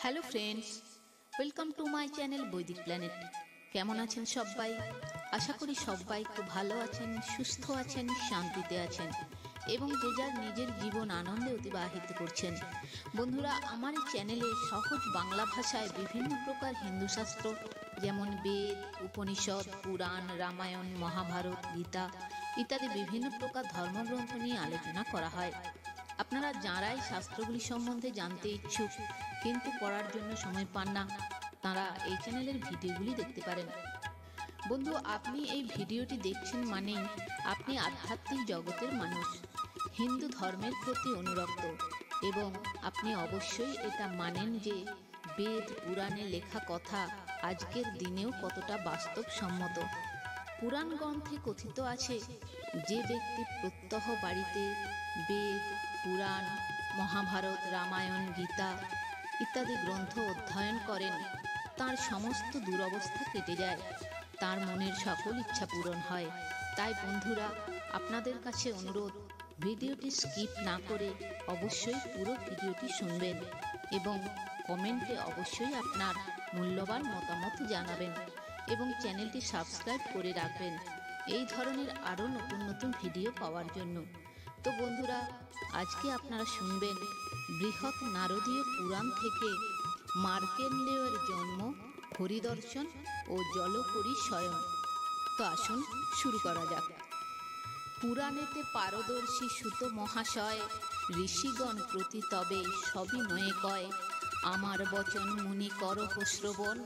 Hello friends, welcome to my channel বৈদিক planet. কেমন আছেন সবাই? আশা করি সবাই খুব ভালো আছেন, সুস্থ আছেন, শান্তিতে আছেন এবং যে যার নিজের জীবন আনন্দে অতিবাহিত করছেন। বন্ধুরা, আমার এই চ্যানেলে সহজ বাংলা ভাষায় বিভিন্ন প্রকার হিন্দু শাস্ত্র যেমন বেদ, উপনিষদ, পুরাণ, রামায়ণ, মহাভারত, গীতা ইত্যাদি বিভিন্ন প্রকার ধর্মগ্রন্থ নিয়ে আলোচনা করা হয়। আপনারা যাঁরাই শাস্ত্রগুলি সম্বন্ধে জানতে ইচ্ছুক কিন্তু পড়ার জন্য সময় পান না, তাঁরা এই চ্যানেলের ভিডিওগুলি দেখতে পারেন। বন্ধু, আপনি এই ভিডিওটি দেখছেন মানেই আপনি আধ্যাত্মিক জগতের মানুষ, হিন্দু ধর্মের প্রতি অনুরক্ত এবং আপনি অবশ্যই এটা মানেন যে বেদ পুরাণে লেখা কথা আজকের দিনেও কতটা বাস্তবসম্মত। পুরাণ গ্রন্থে কথিত আছে, যে ব্যক্তি প্রত্যহ বাড়িতে বেদ, পুরাণ, মহাভারত, রামায়ণ, গীতা ইত্যাদি গ্রন্থ অধ্যয়ন করেন তার সমস্ত দুরবস্থা কেটে যায়, তার মনের সকল ইচ্ছা পূরণ হয়। তাই বন্ধুরা, আপনাদের কাছে অনুরোধ, ভিডিওটি স্কিপ না করে অবশ্যই পুরো ভিডিওটি শুনবেন এবং কমেন্টে অবশ্যই আপনার মূল্যবান মতামত জানাবেন এবং চ্যানেলটি সাবস্ক্রাইব করে রাখবেন এই ধরনের আরও নতুন নতুন ভিডিও পাওয়ার জন্য। তো বন্ধুরা, আজকে আপনারা শুনবেন বৃহৎ নারদীয় পুরাণ থেকে মার্কেন্ডেয়ের জন্ম, হরিদর্শন ও জলপরী শয়ন। তো আসুন শুরু করা যাক। পুরাণেতে পারদর্শী সুত মহাশয়, ঋষিগণ প্রতি তবে সবই নয়ে কয়। আমার বচন মুনি করহ শ্রবণ,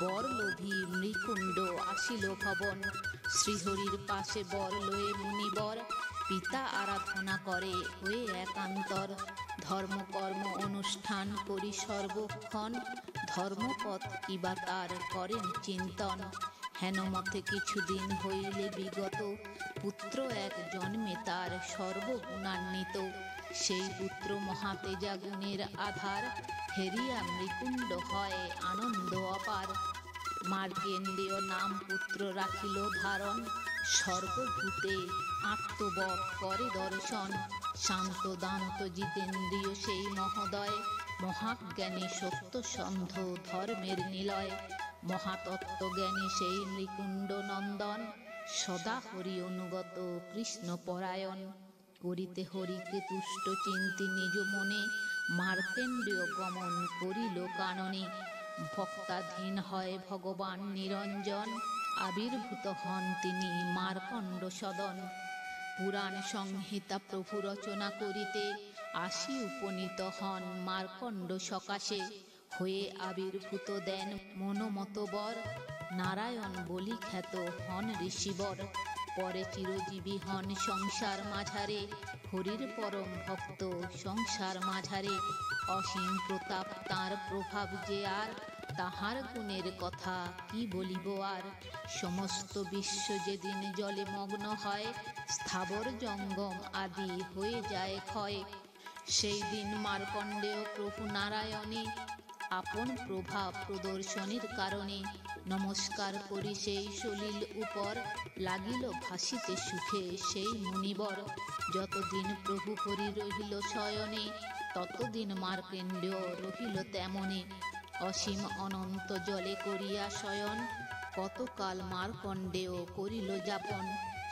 বর লোভী মৃকুণ্ড আসিল ভবন। শ্রীহরির পাশে বর লয়ে মুনিবর, পিতা আরাধনা করে হয়ে একান্তর। ধর্মকর্ম অনুষ্ঠান করি সর্বক্ষণ, ধর্মপথ কিবা তার করেন চিন্তন। হেনমতে কিছুদিন হইলে বিগত, পুত্র এক জন্মে তার সর্বগুণান্বিত। সেই পুত্র মহাতেজা গুণের আধার, হেরিয়া মৃকুণ্ড হয় আনন্দ অপার। মার্কেন্ডেয় নাম পুত্র রাখিল ধারণ, সর্বভূতে আত্মবৎ করে দর্শন। শান্ত দান্ত জিতেন্দ্রিয় সেই মহোদয়, মহাজ্ঞানী সত্যসন্ধ ধর্মের নিলয়। মহাতত্ত্বজ্ঞানী সেই মৃকুণ্ড নন্দন, সদা হরি অনুগত কৃষ্ণ পরায়ণ। করিতে হরিকে তুষ্ট চিন্তি নিজ মনে, মার্কেন্ডেয় গমন করিল কাননে। ভক্তাধীন হয় ভগবান নিরঞ্জন, আবির্ভূত হন তিনি মার্কণ্ড সদন। পুরাণ সংহিতা প্রভু রচনা করিতে, আসি উপনীত হন মার্কণ্ড সকাশে। হয়ে আবির্ভূত দেন মনোমত বর, নারায়ণ বলি খ্যাত হন ঋষিবর। পরে চিরজীবী হন সংসার মাঝারে, হরির পরম ভক্ত সংসার মাঝারে। অসীম প্রতাপ তাঁর প্রভাব যে আর, তাহার গুণের কথা কি বলিব আর। সমস্ত বিশ্ব যেদিন জলে মগ্ন হয়, স্থাবর জঙ্গম আদি হয়ে যায় ক্ষয়। সেই দিন মার্কণ্ডেয় প্রভু নারায়ণী, আপন প্রভাব প্রদর্শনীর কারণে। নমস্কার করি সেই সলিল উপর, লাগিল ভাসিতে সুখে সেই মুনিবর। যতদিন প্রভু হরি রহিল শয়নে, ততদিন মার্কেন্ডেয় রহিল তেমনে। অসীম অনন্ত জলে করিয়া শয়ন, কতকাল মার্কণ্ডেয় করিল যাপন।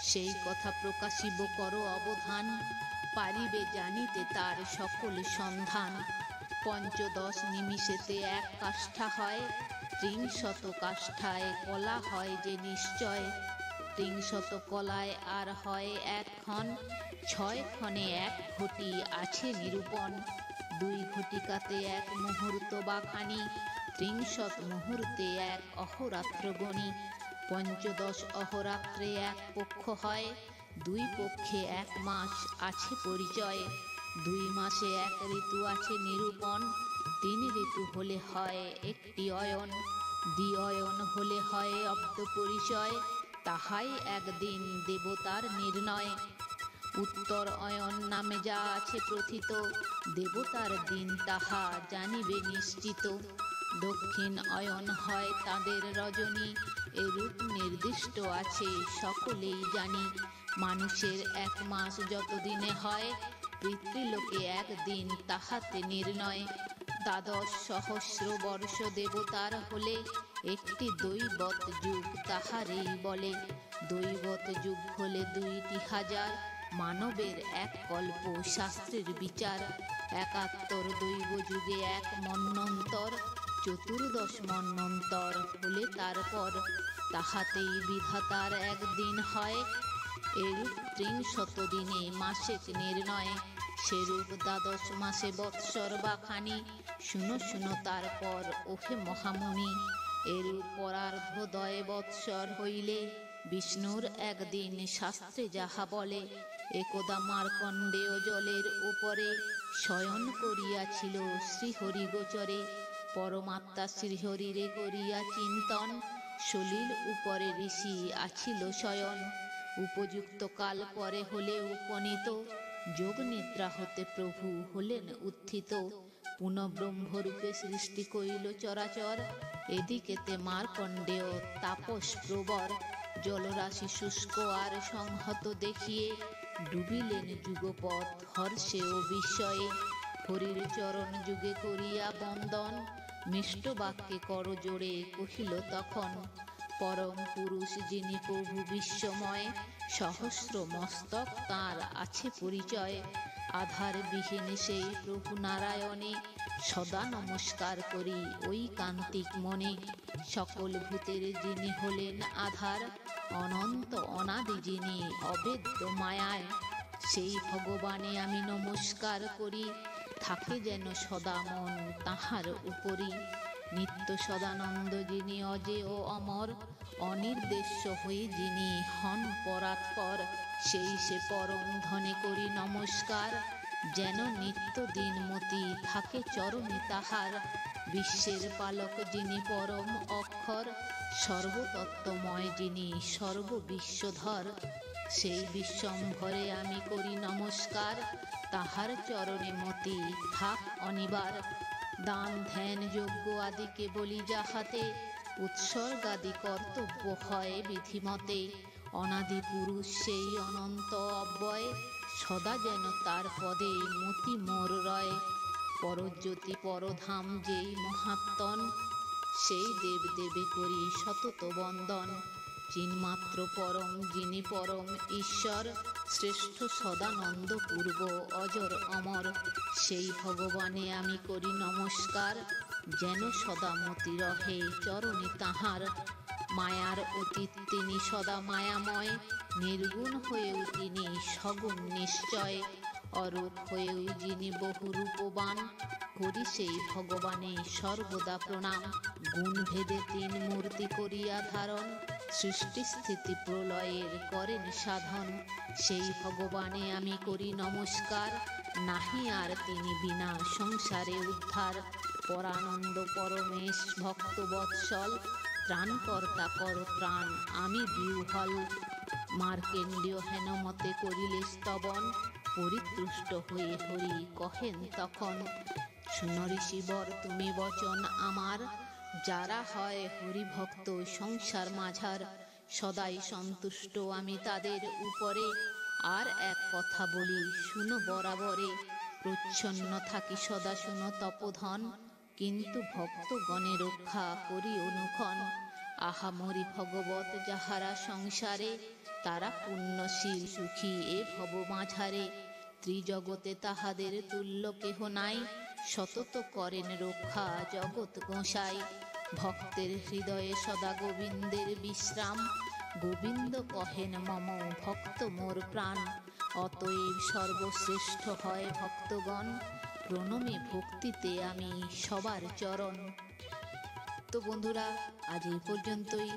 সেই কথা প্রকাশিব কর অবধান, পারিবে জানিতে তার সকল সন্ধান। পঞ্চদশ নিমিষেতে এক কাষ্ঠা হয়, ত্রিংশত কাষ্ঠায় কলা হয় যে নিশ্চয়। ত্রিংশত কলায় আর হয় এক ক্ষণ, 6 ক্ষণে এক ঘটি আছে নিরূপণ। 2 ঘটিকাতে এক মুহূর্ত বাখানি, ত্রিংশত মুহূর্তে এক অহরাত্র গণি। পঞ্চদশ অহরাত্রে এক পক্ষ হয়, 2 পক্ষে 1 মাস আছে পরিচয়। 2 মাসে 1 ঋতু আছে নিরূপণ, 3 ঋতু হলে হয় একটি অয়ন। দ্বিঅয়ন হলে হয় অব্দ পরিচয়, তাহাই একদিন দেবতার নির্ণয়। উত্তর অয়ন নামে যা আছে প্রথিত, দেবতার দিন তাহা জানিবে নিশ্চিত। দক্ষিণ অয়ন হয় তাদের রজনী, এরূপ নির্দিষ্ট আছে সকলেই জানি। মানুষের 1 মাস যত দিনে হয়, পিতৃলোকে 1 দিন তাহাতে নির্ণয়। দ্বাদশ সহস্র বর্ষ দেবতার হলে একটি দৈবত যুগ তাহারেই বলে। দৈবত যুগ হলে 2,000 মানবের এক কল্প শাস্ত্রের বিচার। 71 দৈব যুগে এক মন্বন্তর, 14 মন্বন্তর হলে তারপর তাহাতেই বিধাতার একদিন হয়। এরূপ 300 দিনে মাসে নির্ণয়, সেরূপ দ্বাদশ মাসে বৎসর বা খানি। শুনো শুনো তারপর ওহে মহামুনি, এরূপ পরার্ধদয় বৎসর হইলে বিষ্ণুর একদিন শাস্ত্রে যাহা বলে। একদা মার্কণ্ডেয় জলের উপরে শয়ন করিয়াছিল শ্রীহরি গোচরে। পরমাত্মা শ্রীহরিরে করিয়া চিন্তন, সলিল উপরে ঋষি আছিল শয়ন। উপযুক্ত কাল পরে হলে উপনীত, যোগ নিদ্রা হতে প্রভু হলেন উত্থিত। পুনঃ ব্রহ্মরূপে সৃষ্টি কইল চরাচর, এদিকেতে মার্কণ্ডেয় তাপস প্রবর। জলরাশি শুষ্ক আর সংহত দেখিয়ে ডুবিলেন যুগপথ হর্ষে ও বিস্ময়ে। হরির চরণ যুগে করিয়া বন্দন, মিষ্ট বাক্যে কর জোড়ে কহিল তখন। পরম পুরুষ যিনি প্রভু বিশ্বময়, সহস্র মস্তক তাঁর আছে পরিচয়। আধার বিহীন সেই প্রভু নারায়ণে, সদা নমস্কার করি ওই কান্তিক মনে। সকল ভূতের যিনি হলেন আধার, অনন্ত অনাদি যিনি অবেদ্য মায়ায়। সেই ভগবানে আমি নমস্কার করি, থাকে যেন সদা মন তাহার উপরি। নিত্য সদানন্দ যিনি অজেয় অমর, অনির্দেশ্য হয়ে যিনি হন পরাৎপর। সেই সে পরম ধনে করি নমস্কার, যেন নিত্য দিনমতি থাকে চরণে তাহার। বিশ্বের পালক যিনি পরম অক্ষর, সর্বতত্ত্বময় যিনি সর্ববিশ্বধর। সেই বিশ্বম্ভরে আমি করি নমস্কার, তাহার চরণে মতি থাক অনিবার। দান ধ্যান যজ্ঞ আদিকে বলি যাহাতে, উৎসর্গাদি কর্তব্য হয় বিধিমতে। অনাদি পুরুষ সেই অনন্ত অব্যয়, সদা যেন তার পদে মতি মোর রয়। পরজ্যোতি পরধাম যেই মহাত্মন, সেই দেবদেবে করি সতত বন্দন। চিন্মাত্র পরম যিনি পরম ঈশ্বর, শ্রেষ্ঠ সদানন্দ পূর্ব অজর অমর। সেই ভগবানে আমি করি নমস্কার, যেন সদা মতি রহে চরণে তাহার। মায়ার অতীত তিনি সদা মায়াময়, নির্গুণ হয়েও তিনি সগুণ নিশ্চয়। অরূপ হয়েও যিনি বহুরূপবান, করি সেই ভগবানে সর্বদা প্রণাম। গুণ ভেদে 3 মূর্তি করিয়া ধারণ, সৃষ্টি স্থিতি প্রলয়ের করেন সাধন। সেই ভগবানে আমি করি নমস্কার, নাহি আর তিনি বিনা সংসারে উদ্ধার। পরানন্দ পরমেশ ভক্ত বৎসল, ত্রাণকর্তা কর ত্রাণ আমি বিহ্বল। মার্কেন্ডীয় হেনমতে করিলে স্তবন, পরিতুষ্ট হয়ে হরি কহেন তখন। শুনো ঋষিবর তুমি বচন আমার, যারা হয় হরিভক্ত সংসার মাঝার। সদাই সন্তুষ্ট আমি তাদের উপরে, আর এক কথা বলি শুনো বরাবরে। প্রচ্ছন্ন থাকি সদা শুনো তপোধন, কিন্তু ভক্তগণে রক্ষা করি অনুক্ষণ। আহামরি ভগবত যাহারা সংসারে, তারা পুণ্যশীল সুখী এ ভব মাঝারে। ত্রিজগতে তাহাদের তুল্য কেহ নাই, সতত করেন রক্ষা জগৎ গোসাই। ভক্তের হৃদয়ে সদা গোবিন্দের বিশ্রাম, গোবিন্দ কহেন মম ভক্ত মোর প্রাণ। অতএব সর্বশ্রেষ্ঠ হয় ভক্তগণ, প্রণমে ভক্তিতে আমি সবার চরণ। তো বন্ধুরা, আজ এই পর্যন্তই।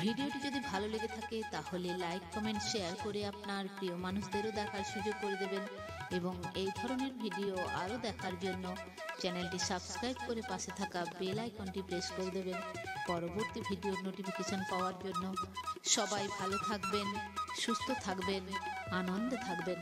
ভিডিওটি যদি ভালো লেগে থাকে তাহলে লাইক কমেন্ট শেয়ার করে আপনার প্রিয় মানুষদেরও দেখার সুযোগ করে দেবেন, এবং এই ধরনের ভিডিও আরও দেখার জন্য চ্যানেলটি সাবস্ক্রাইব করে পাশে থাকা বেল আইকনটি প্রেস করে দেবেন পরবর্তী ভিডিওর নোটিফিকেশন পাওয়ার জন্য। সবাই ভালো থাকবেন, সুস্থ থাকবেন, আনন্দে থাকবেন।